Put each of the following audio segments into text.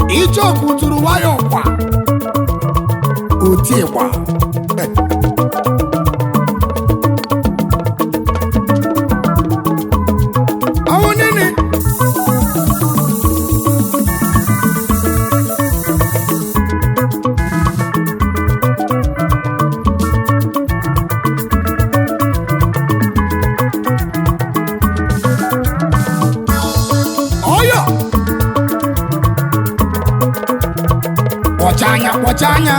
Ichoku Uturu wayo kwa Otiekwa Awo nini Wachanya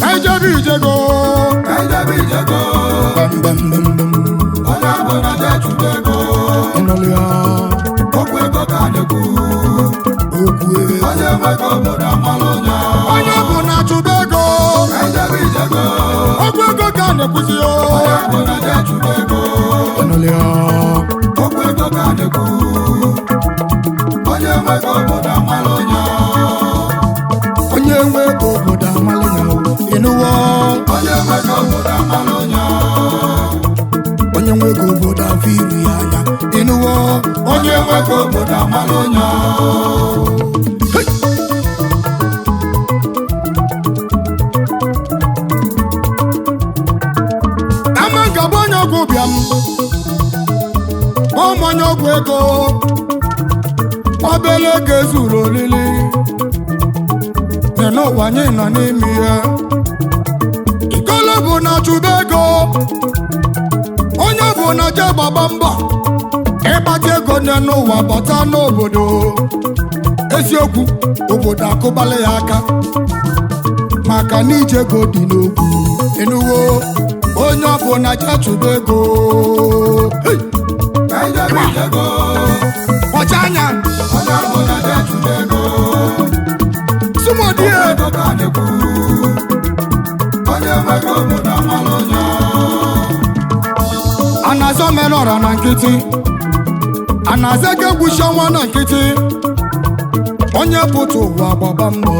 Ejabi jego bam bam bam bam Ona bona jaju jego Enolia Okwu ego kaneku Okwu Oje meko bona malonya Oje bona chubego Okwu ego ka na-ekwuzi o Onye na jechube ego Enolia Okwu ego ka na-ekwu Onye nwe ego obodo amalonya Onye nwe ego obodo amalonya Inuwo Onye nwe ego obodo amalonya Onye nwe ego obodo afiri anya Inuwo Onye nwe ego obodo amalonya Ọmọnye ọgwụ ego obele ego ezuru olili nye n'ụwa anyị nọ n'ime ya ikolo bụ na chụba ego onye bụ na je gbaba mbọ ịgbata ego nye n'ụwa bata n'obodo eziokwu obodo akụbala ya aka maka na ije ego dị n'okwu enuwo onye ọbụla je chụba ego Wachanya Sumodie Anazo melora na nkiti Anaze gegwusha nwa na nkiti Onye pụtụ ụwa gbaba mbọ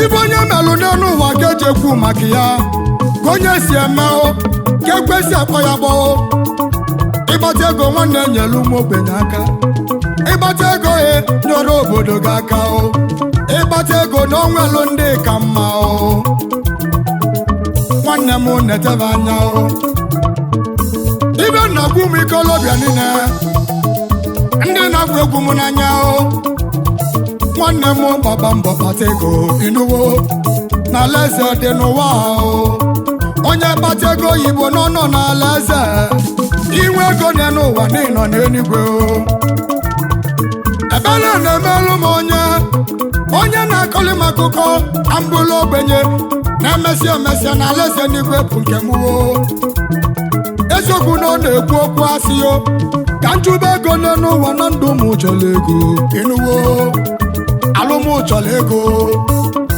Ibe onye melụ n'elu ụwa ga-ejekwu maka ya Onye si eme o Kekwesi akpọ ya gboo ịgbata ego nwanne nyelu ụmụ ogbenye aka ịgbata ego nyere obodo gị aka o ịgbata ego na onwelu ndị ka mma o nwanne m netebe anya o ibe na-agwụ m ikolobịa niile ndị na-agwụ egwu m n'anya o nwanne m gbaba mbọ kpata ego inuwo na alaeze dị n'ụwa o onye kpata ego oyibo n'ọnọ n'ala eze inwe ego nye n'ụwa n'ịnọ n'eluigwe ebele na-emelụ m onye na-akọlị m akụkọ ambụlụ ogbenye na-emesịa emesịa na ala eze n'igwe bụ nke m eziokwu na ọ na-ekwu okwu asị yo ka nchụba ego nye n'ụwa na ndụ m chọrọ ego ịnụwo alụm chọrọ ego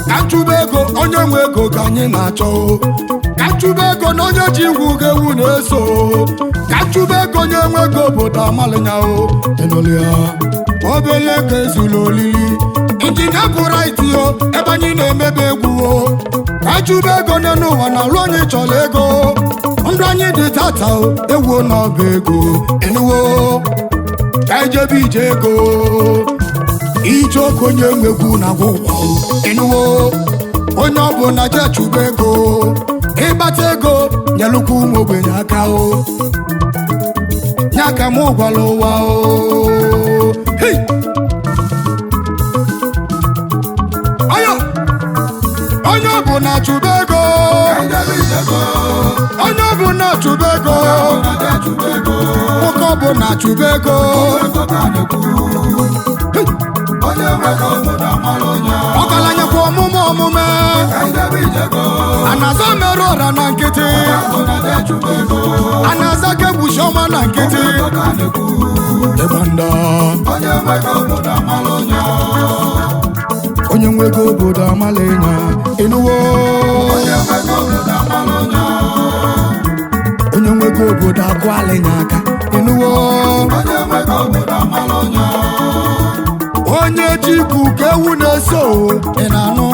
ka nchụba ego onye nwe ego ka anyị na-achọ ka nchụba ego na onye ji igwu ga-ewu na-eso ka nchụba ego onye nwe ego obodo amalinya Enolia obele ego ezulu olili injinia bụrụ iti ebe anyị na-emebe egwu ka nchụba ego n'ụwa na alụ onye chọrọ ego ndụ anyị dị tata egwu n'ọba ego enuwo ka ijebe ije ego Ichoku onye nwegwu na agwụgwọ enuwo onye ọbụla je chụba ego ịgbata ego nyelukwu ụmụ ogbenye aka nye aka m gwara ụwa onye ọbụla chụba ego onye ọbụla chụba ego nwoke ọbụla chụba ego ọgaranya kwa omume anaza mere ọra na nkịtị anaza kegbuchi ọma na nkịtị ịgbanda onye nwego obodo amalenya ịnụwo onye nwego obodo akwalenya aka ịnụwo onye ji ikwu ka ewu na-eso ị na-anụ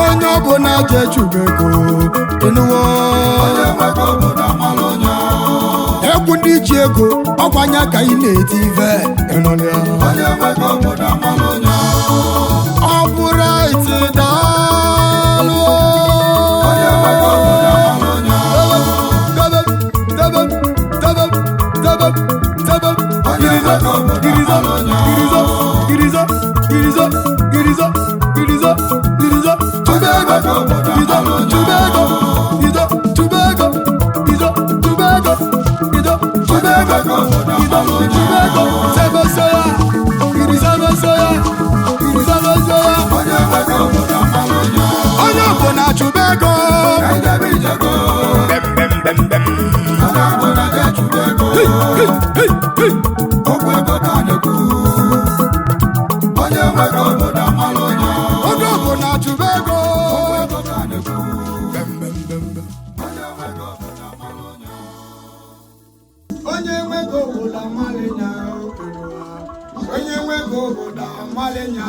onye ọbụla je chụba ego ịnụwo egwu ndị ji ego ọkwanya ka ị na-eti ive ịnụlịa ọ bụrụ iti daalụ onye bụ na chụba ego oge bụ na chụba ego onye nwego obodo amalenya onye nwego obodo amalenya